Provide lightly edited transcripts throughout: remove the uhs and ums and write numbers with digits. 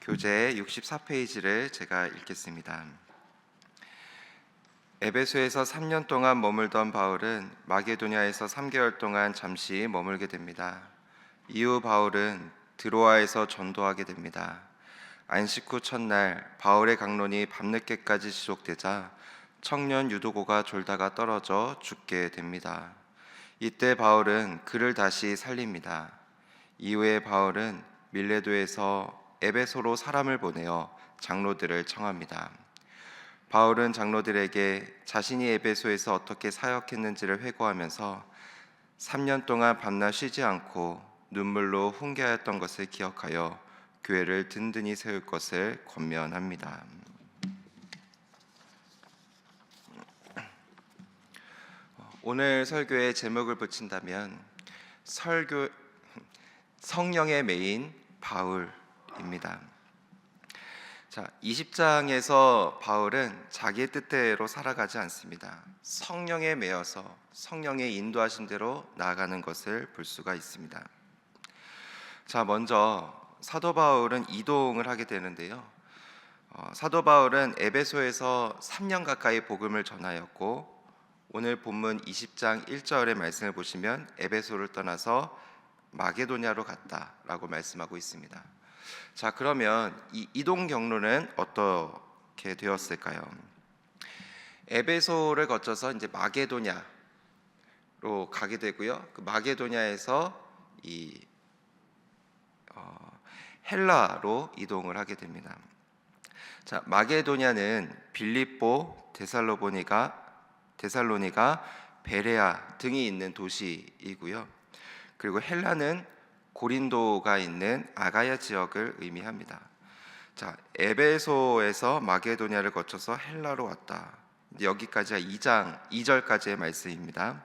교재 64페이지를 제가 읽겠습니다. 에베소에서 3년 동안 머물던 바울은 마게도냐에서 3개월 동안 잠시 머물게 됩니다. 이후 바울은 드로아에서 전도하게 됩니다. 안식 후 첫날 바울의 강론이 밤늦게까지 지속되자 청년 유도고가 졸다가 떨어져 죽게 됩니다. 이때 바울은 그를 다시 살립니다. 이후에 바울은 밀레도에서 에베소로 사람을 보내어 장로들을 청합니다. 바울은 장로들에게 자신이 에베소에서 어떻게 사역했는지를 회고하면서 3년 동안 밤낮 쉬지 않고 눈물로 훈계하였던 것을 기억하여 교회를 든든히 세울 것을 권면합니다. 오늘 설교의 제목을 붙인다면 성령의 메인 바울입니다. 자, 20장에서 바울은 자기의 뜻대로 살아가지 않습니다. 성령에 매여서 성령의 인도하신 대로 나아가는 것을 볼 수가 있습니다. 자, 먼저 사도 바울은 이동을 하게 되는데요. 사도 바울은 에베소에서 3년 가까이 복음을 전하였고, 오늘 본문 20장 1절의 말씀을 보시면 에베소를 떠나서 마게도냐로 갔다라고 말씀하고 있습니다. 자, 그러면 이 이동 경로는 어떻게 되었을까요? 에베소를 거쳐서 이제 마게도냐로 가게 되고요. 그 마게도냐에서 헬라로 이동을 하게 됩니다. 자, 마게도냐는 빌립보, 데살로니가, 베레아 등이 있는 도시이고요. 그리고 헬라는 고린도가 있는 아가야 지역을 의미합니다. 자, 에베소에서 마게도냐를 거쳐서 헬라로 왔다. 여기까지가 2절까지의 말씀입니다.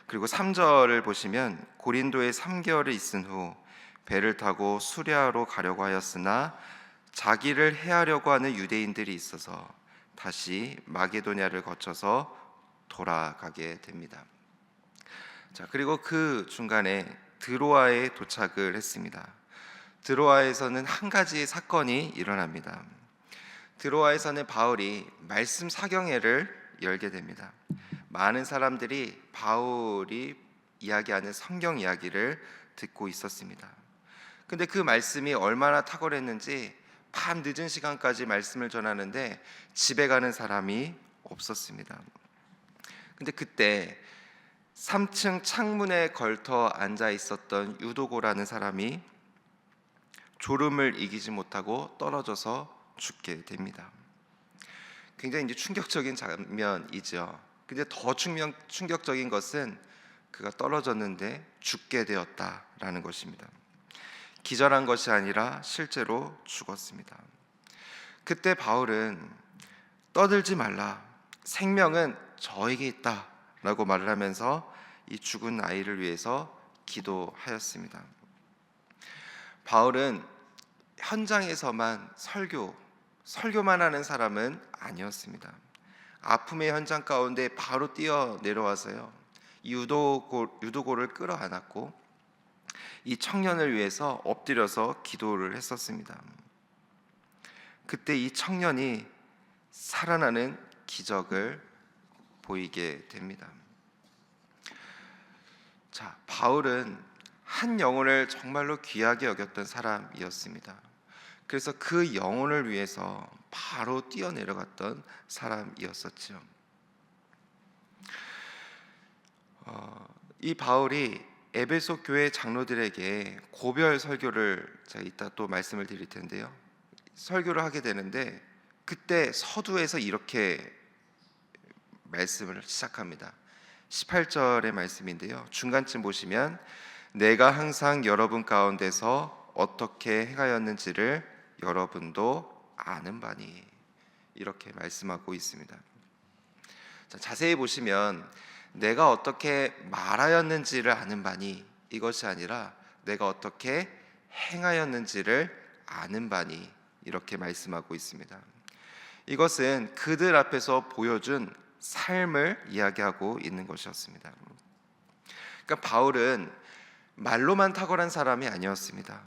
그리고 3절을 보시면 고린도에 3개월을 있은 후 배를 타고 수리아로 가려고 하였으나 자기를 해하려고 하는 유대인들이 있어서 다시 마게도냐를 거쳐서 돌아가게 됩니다. 자, 그리고 그 중간에 드로아에 도착을 했습니다. 드로아에서는 한 가지 사건이 일어납니다. 드로아에서는 바울이 말씀 사경회를 열게 됩니다. 많은 사람들이 바울이 이야기하는 성경 이야기를 듣고 있었습니다. 근데 그 말씀이 얼마나 탁월했는지 밤 늦은 시간까지 말씀을 전하는데 집에 가는 사람이 없었습니다. 근데 그때 3층 창문에 걸터 앉아 있었던 유도고라는 사람이 졸음을 이기지 못하고 떨어져서 죽게 됩니다. 굉장히 이제 충격적인 장면이죠. 근데 더 충격적인 것은 그가 떨어졌는데 죽게 되었다라는 것입니다. 기절한 것이 아니라 실제로 죽었습니다. 그때 바울은 떠들지 말라, 생명은 저에게 있다 라고 말을 하면서 이 죽은 아이를 위해서 기도하였습니다. 바울은 현장에서만 설교만 하는 사람은 아니었습니다. 아픔의 현장 가운데 바로 뛰어 내려와서요, 유도고를 끌어안았고 이 청년을 위해서 엎드려서 기도를 했었습니다. 그때 이 청년이 살아나는 기적을 보이게 됩니다. 자, 바울은 한 영혼을 정말로 귀하게 여겼던 사람이었습니다. 그래서 그 영혼을 위해서 바로 뛰어내려갔던 사람이었었죠. 이 바울이 에베소 교회 장로들에게 고별 설교를 제가 이따 또 말씀을 드릴 텐데요, 설교를 하게 되는데 그때 서두에서 이렇게 말씀을 시작합니다. 18절의 말씀인데요, 중간쯤 보시면 내가 항상 여러분 가운데서 어떻게 행하였는지를 여러분도 아는 바니, 이렇게 말씀하고 있습니다. 자, 자세히 보시면 내가 어떻게 말하였는지를 아는 바니, 이것이 아니라 내가 어떻게 행하였는지를 아는 바니, 이렇게 말씀하고 있습니다. 이것은 그들 앞에서 보여준 삶을 이야기하고 있는 것이었습니다. 그러니까 바울은 말로만 탁월한 사람이 아니었습니다.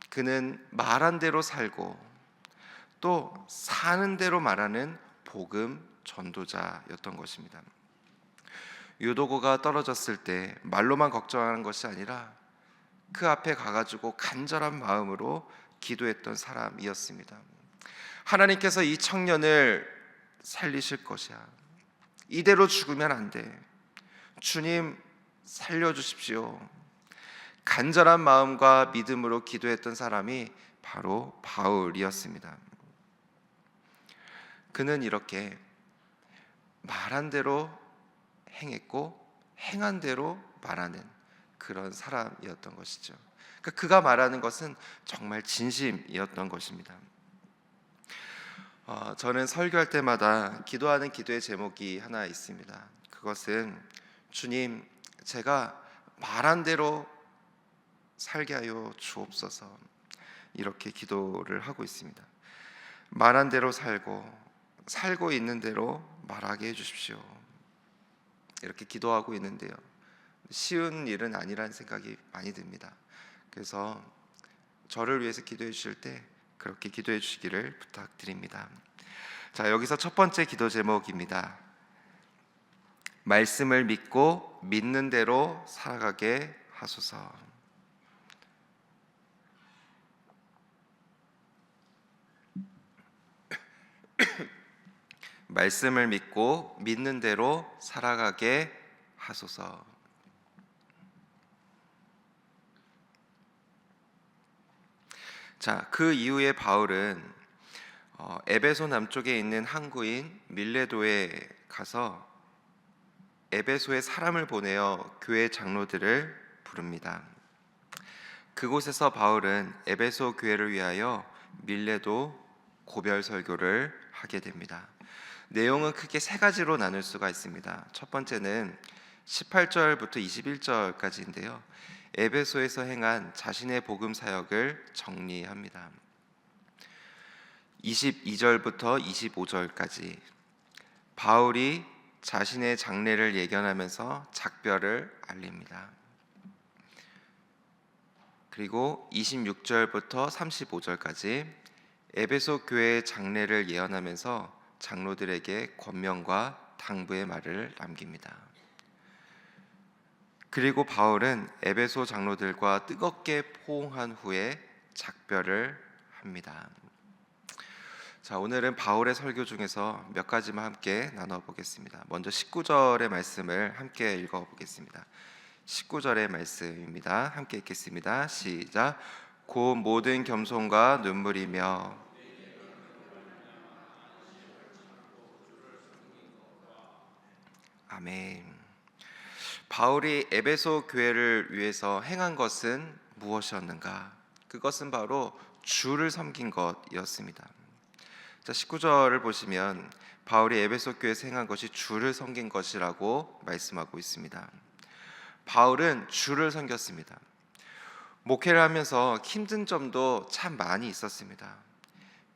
그는 말한 대로 살고 또 사는 대로 말하는 복음 전도자였던 것입니다. 유도고가 떨어졌을 때 말로만 걱정하는 것이 아니라 그 앞에 가가지고 간절한 마음으로 기도했던 사람이었습니다. 하나님께서 이 청년을 살리실 것이야. 이대로 죽으면 안 돼. 주님 살려주십시오. 간절한 마음과 믿음으로 기도했던 사람이 바로 바울이었습니다. 그는 이렇게 말한 대로 행했고 행한 대로 말하는 그런 사람이었던 것이죠. 그러니까 그가 말하는 것은 정말 진심이었던 것입니다. 저는 설교할 때마다 기도하는 기도의 제목이 하나 있습니다. 그것은 주님, 제가 말한 대로 살게 하여 주옵소서, 이렇게 기도를 하고 있습니다. 말한 대로 살고 있는 대로 말하게 해주십시오, 이렇게 기도하고 있는데요, 쉬운 일은 아니라는 생각이 많이 듭니다. 그래서 저를 위해서 기도해 주실 때 그렇게 기도해 주시기를 부탁드립니다. 자, 여기서 첫 번째 기도 제목입니다. 말씀을 믿고 믿는 대로 살아가게 하소서. 말씀을 믿고 믿는 대로 살아가게 하소서. 자, 그 이후에 바울은 에베소 남쪽에 있는 항구인 밀레도에 가서 에베소에 사람을 보내어 교회 장로들을 부릅니다. 그곳에서 바울은 에베소 교회를 위하여 밀레도 고별 설교를 하게 됩니다. 내용은 크게 세 가지로 나눌 수가 있습니다. 첫 번째는 18절부터 21절까지인데요. 에베소에서 행한 자신의 복음 사역을 정리합니다. 22절부터 25절까지 바울이 자신의 장래를 예견하면서 작별을 알립니다. 그리고 26절부터 35절까지 에베소 교회의 장래를 예언하면서 장로들에게 권면과 당부의 말을 남깁니다. 그리고 바울은 에베소 장로들과 뜨겁게 포옹한 후에 작별을 합니다. 자, 오늘은 바울의 설교 중에서 몇 가지만 함께 나눠보겠습니다. 먼저 19절의 말씀을 함께 읽어보겠습니다. 19절의 말씀입니다. 함께 읽겠습니다. 시작. 곧 모든 겸손과 눈물이며 아멘. 바울이 에베소 교회를 위해서 행한 것은 무엇이었는가? 그것은 바로 주를 섬긴 것이었습니다. 자, 19절을 보시면 바울이 에베소 교회에서 행한 것이 주를 섬긴 것이라고 말씀하고 있습니다. 바울은 주를 섬겼습니다. 목회를 하면서 힘든 점도 참 많이 있었습니다.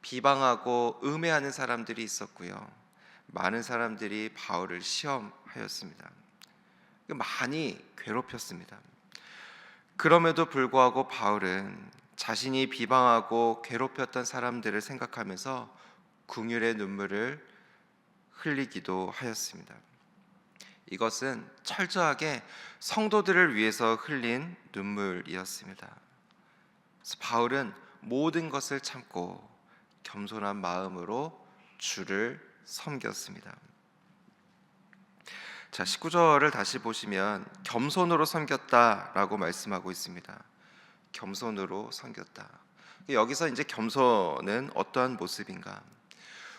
비방하고 음해하는 사람들이 있었고요, 많은 사람들이 바울을 시험하였습니다. 많이 괴롭혔습니다. 그럼에도 불구하고 바울은 자신이 비방하고 괴롭혔던 사람들을 생각하면서 긍휼의 눈물을 흘리기도 하였습니다. 이것은 철저하게 성도들을 위해서 흘린 눈물이었습니다. 그래서 바울은 모든 것을 참고 겸손한 마음으로 주를 섬겼습니다. 자, 19절을 다시 보시면 겸손으로 섬겼다라고 말씀하고 있습니다. 겸손으로 섬겼다. 여기서 이제 겸손은 어떠한 모습인가?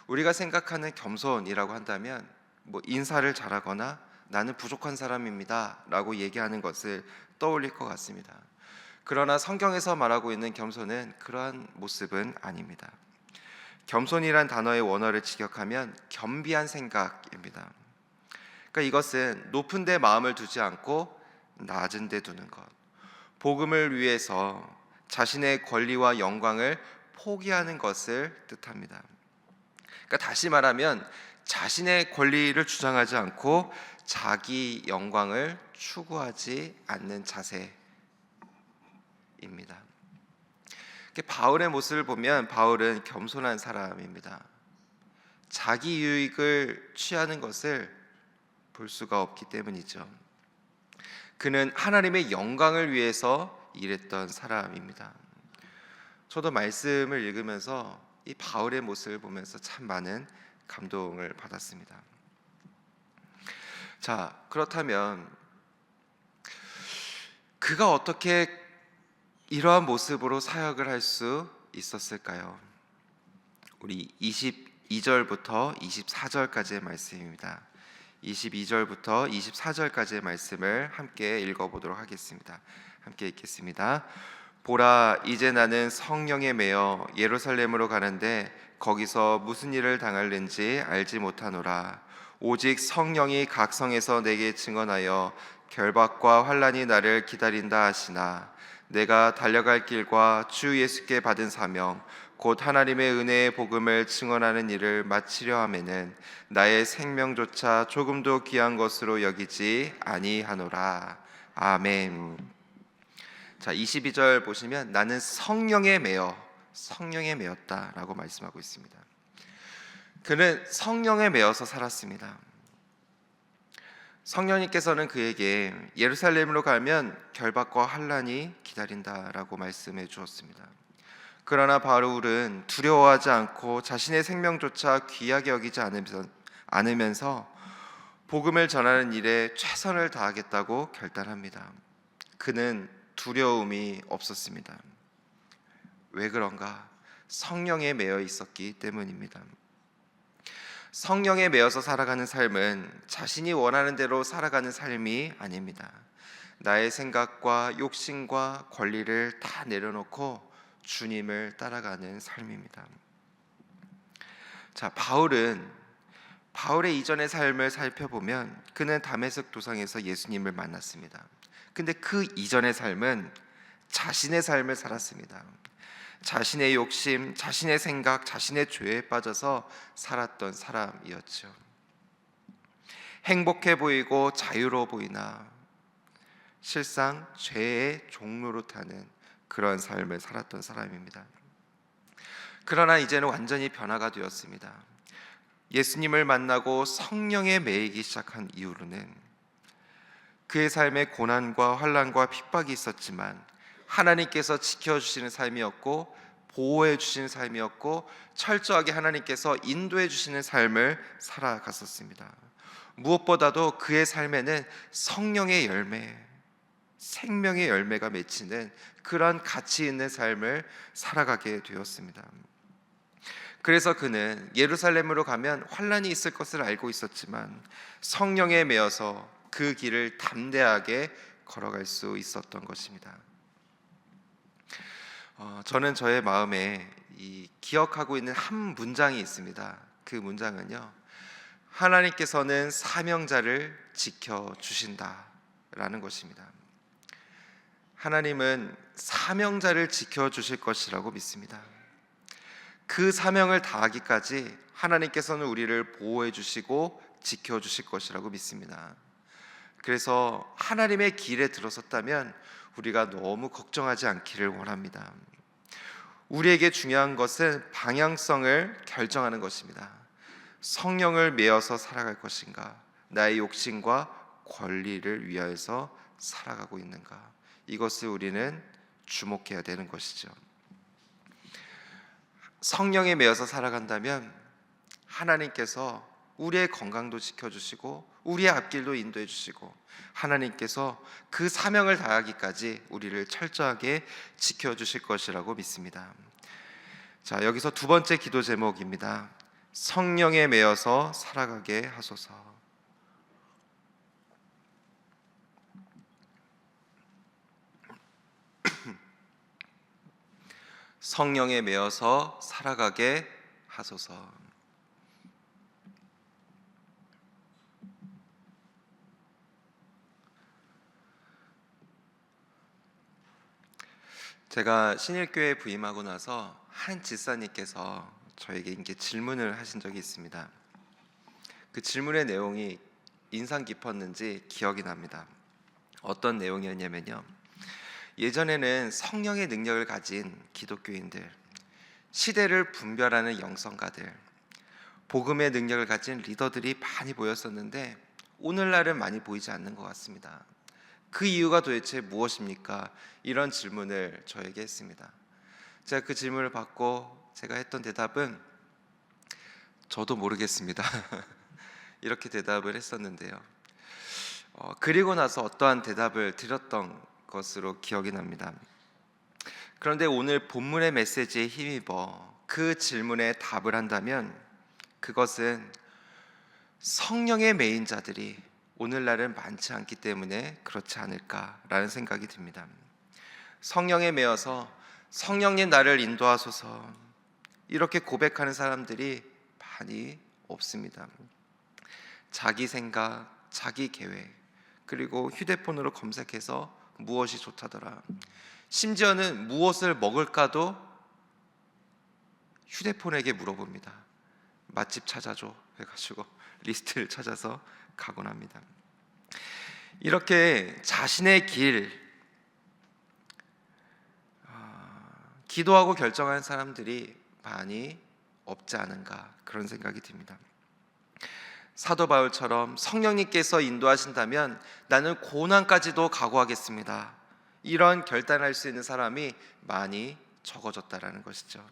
우리가 생각하는 겸손이라고 한다면 인사를 잘하거나 나는 부족한 사람입니다 라고 얘기하는 것을 떠올릴 것 같습니다. 그러나 성경에서 말하고 있는 겸손은 그러한 모습은 아닙니다. 겸손이란 단어의 원어를 직역하면 겸비한 생각입니다. 그러니까 이것은 높은 데 마음을 두지 않고 낮은 데 두는 것, 복음을 위해서 자신의 권리와 영광을 포기하는 것을 뜻합니다. 그러니까 다시 말하면 자신의 권리를 주장하지 않고 자기 영광을 추구하지 않는 자세입니다. 바울의 모습을 보면 바울은 겸손한 사람입니다. 자기 유익을 취하는 것을 볼 수가 없기 때문이죠. 그는 하나님의 영광을 위해서 일했던 사람입니다. 저도 말씀을 읽으면서 이 바울의 모습을 보면서 참 많은 감동을 받았습니다. 자, 그렇다면 그가 어떻게 이러한 모습으로 사역을 할 수 있었을까요? 우리 22절부터 24절까지의 말씀입니다. 22절부터 24절까지의 말씀을 함께 읽어보도록 하겠습니다. 함께 읽겠습니다. 보라, 이제 나는 성령에 매여 예루살렘으로 가는데 거기서 무슨 일을 당할는지 알지 못하노라. 오직 성령이 각 성에서 내게 증언하여 결박과 환난이 나를 기다린다 하시나 내가 달려갈 길과 주 예수께 받은 사명 곧 하나님의 은혜의 복음을 증언하는 일을 마치려 하면은 나의 생명조차 조금도 귀한 것으로 여기지 아니하노라. 아멘. 자, 22절 보시면 나는 성령에 매였다라고 말씀하고 있습니다. 그는 성령에 매여서 살았습니다. 성령님께서는 그에게 예루살렘으로 가면 결박과 환난이 기다린다라고 말씀해 주었습니다. 그러나 바울은 두려워하지 않고 자신의 생명조차 귀하게 여기지 않으면서 복음을 전하는 일에 최선을 다하겠다고 결단합니다. 그는 두려움이 없었습니다. 왜 그런가? 성령에 매여 있었기 때문입니다. 성령에 매여서 살아가는 삶은 자신이 원하는 대로 살아가는 삶이 아닙니다. 나의 생각과 욕심과 권리를 다 내려놓고 주님을 따라가는 삶입니다. 자, 바울의 이전의 삶을 살펴보면 그는 다메섹 도상에서 예수님을 만났습니다. 근데 그 이전의 삶은 자신의 삶을 살았습니다. 자신의 욕심, 자신의 생각, 자신의 죄에 빠져서 살았던 사람이었죠. 행복해 보이고 자유로워 보이나 실상 죄의 종로로 타는 그런 삶을 살았던 사람입니다. 그러나 이제는 완전히 변화가 되었습니다. 예수님을 만나고 성령에 매이기 시작한 이후로는 그의 삶에 고난과 환난과 핍박이 있었지만 하나님께서 지켜주시는 삶이었고 보호해 주시는 삶이었고 철저하게 하나님께서 인도해 주시는 삶을 살아갔었습니다. 무엇보다도 그의 삶에는 성령의 열매, 생명의 열매가 맺히는 그런 가치 있는 삶을 살아가게 되었습니다. 그래서 그는 예루살렘으로 가면 환난이 있을 것을 알고 있었지만 성령에 매여서 그 길을 담대하게 걸어갈 수 있었던 것입니다. 저는 저의 마음에 기억하고 있는 한 문장이 있습니다. 그 문장은요, 하나님께서는 사명자를 지켜주신다라는 것입니다. 하나님은 사명자를 지켜주실 것이라고 믿습니다. 그 사명을 다하기까지 하나님께서는 우리를 보호해 주시고 지켜주실 것이라고 믿습니다. 그래서 하나님의 길에 들어섰다면 우리가 너무 걱정하지 않기를 원합니다. 우리에게 중요한 것은 방향성을 결정하는 것입니다. 성령을 매여서 살아갈 것인가, 나의 욕심과 권리를 위하여서 살아가고 있는가, 이것을 우리는 주목해야 되는 것이죠. 성령에 매여서 살아간다면 하나님께서 우리의 건강도 지켜주시고 우리의 앞길도 인도해 주시고 하나님께서 그 사명을 다하기까지 우리를 철저하게 지켜주실 것이라고 믿습니다. 자, 여기서 두 번째 기도 제목입니다. 성령에 매여서 살아가게 하소서. 성령에 매여서 살아가게 하소서. 제가 신일교회에 부임하고 나서 한 집사님께서 저에게 이렇게 질문을 하신 적이 있습니다. 그 질문의 내용이 인상 깊었는지 기억이 납니다. 어떤 내용이었냐면요, 예전에는 성령의 능력을 가진 기독교인들, 시대를 분별하는 영성가들, 복음의 능력을 가진 리더들이 많이 보였었는데 오늘날은 많이 보이지 않는 것 같습니다. 그 이유가 도대체 무엇입니까? 이런 질문을 저에게 했습니다. 제가 그 질문을 받고 제가 했던 대답은 저도 모르겠습니다. 이렇게 대답을 했었는데요. 그리고 나서 어떠한 대답을 드렸던 것으로 기억이 납니다. 그런데 오늘 본문의 메시지에 힘입어 그 질문에 답을 한다면 그것은 성령의 메인 자들이 오늘날은 많지 않기 때문에 그렇지 않을까라는 생각이 듭니다. 성령에 매여서 성령님 나를 인도하소서 이렇게 고백하는 사람들이 많이 없습니다. 자기 생각, 자기 계획, 그리고 휴대폰으로 검색해서 무엇이 좋다더라, 심지어는 무엇을 먹을까도 휴대폰에게 물어봅니다. 맛집 찾아줘 해가지고 리스트를 찾아서 가곤 합니다. 이렇게 자신의 길 기도하고 결정하는 사람들이 많이 없지 않은가 그런 생각이 듭니다. 사도 바울처럼 성령님께서 인도하신다면 나는 고난까지도 각오하겠습니다, 이런 결단할 수 있는 사람이 많이 적어졌다라는 것이죠.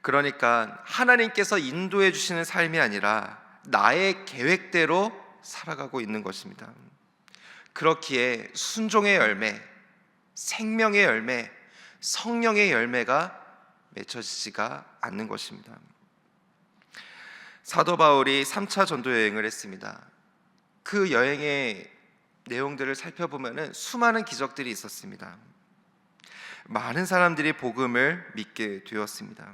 그러니까 하나님께서 인도해 주시는 삶이 아니라 나의 계획대로 살아가고 있는 것입니다. 그렇기에 순종의 열매, 생명의 열매, 성령의 열매가 맺혀지지가 않는 것입니다. 사도 바울이 3차 전도 여행을 했습니다. 그 여행의 내용들을 살펴보면 수많은 기적들이 있었습니다. 많은 사람들이 복음을 믿게 되었습니다.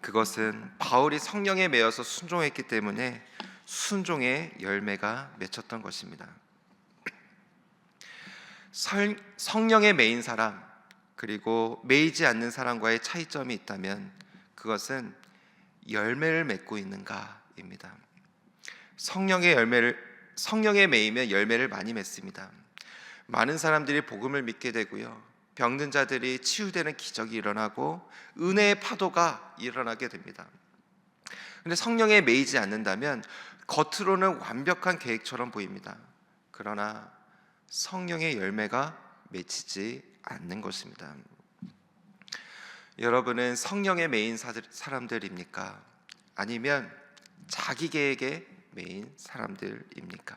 그것은 바울이 성령에 매여서 순종했기 때문에 순종의 열매가 맺혔던 것입니다. 성령에 매인 사람 그리고 매이지 않는 사람과의 차이점이 있다면 그것은 열매를 맺고 있는가입니다. 성령에 매이면 열매를 많이 맺습니다. 많은 사람들이 복음을 믿게 되고요, 병든 자들이 치유되는 기적이 일어나고 은혜의 파도가 일어나게 됩니다. 그런데 성령에 매이지 않는다면 겉으로는 완벽한 계획처럼 보입니다. 그러나 성령의 열매가 맺히지 않는 것입니다. 여러분은 성령에 매인 사람들입니까? 아니면 자기 계획에 매인 사람들입니까?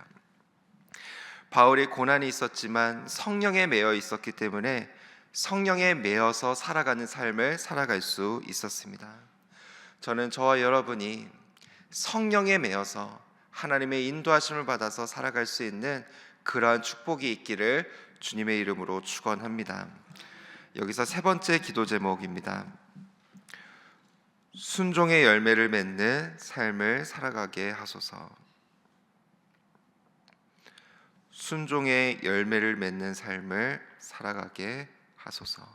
바울이 고난이 있었지만 성령에 매여 있었기 때문에 성령에 매여서 살아가는 삶을 살아갈 수 있었습니다. 저는 저와 여러분이 성령에 매여서 하나님의 인도하심을 받아서 살아갈 수 있는 그러한 축복이 있기를 주님의 이름으로 축원합니다. 여기서 세 번째 기도 제목입니다. 순종의 열매를 맺는 삶을 살아가게 하소서. 순종의 열매를 맺는 삶을 살아가게 하소서.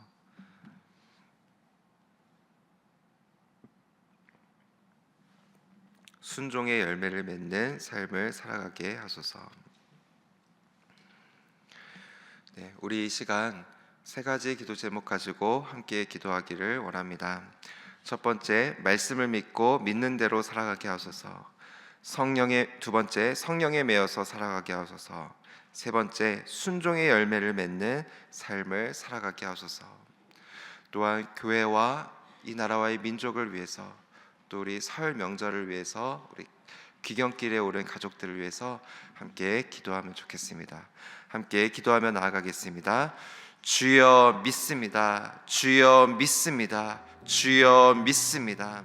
순종의 열매를 맺는 삶을 살아가게 하소서. 네, 우리 이 시간 세 가지 기도 제목 가지고 함께 기도하기를 원합니다. 첫 번째, 말씀을 믿고 믿는 대로 살아가게 하소서. 두 번째, 성령에 매여서 살아가게 하소서. 세 번째, 순종의 열매를 맺는 삶을 살아가게 하소서. 또한 교회와 이 나라와의 민족을 위해서, 또 우리 설 명절을 위해서, 우리 귀경길에 오른 가족들을 위해서 함께 기도하면 좋겠습니다. 함께 기도하며 나아가겠습니다. 주여 믿습니다. 주여 믿습니다. 주여 믿습니다.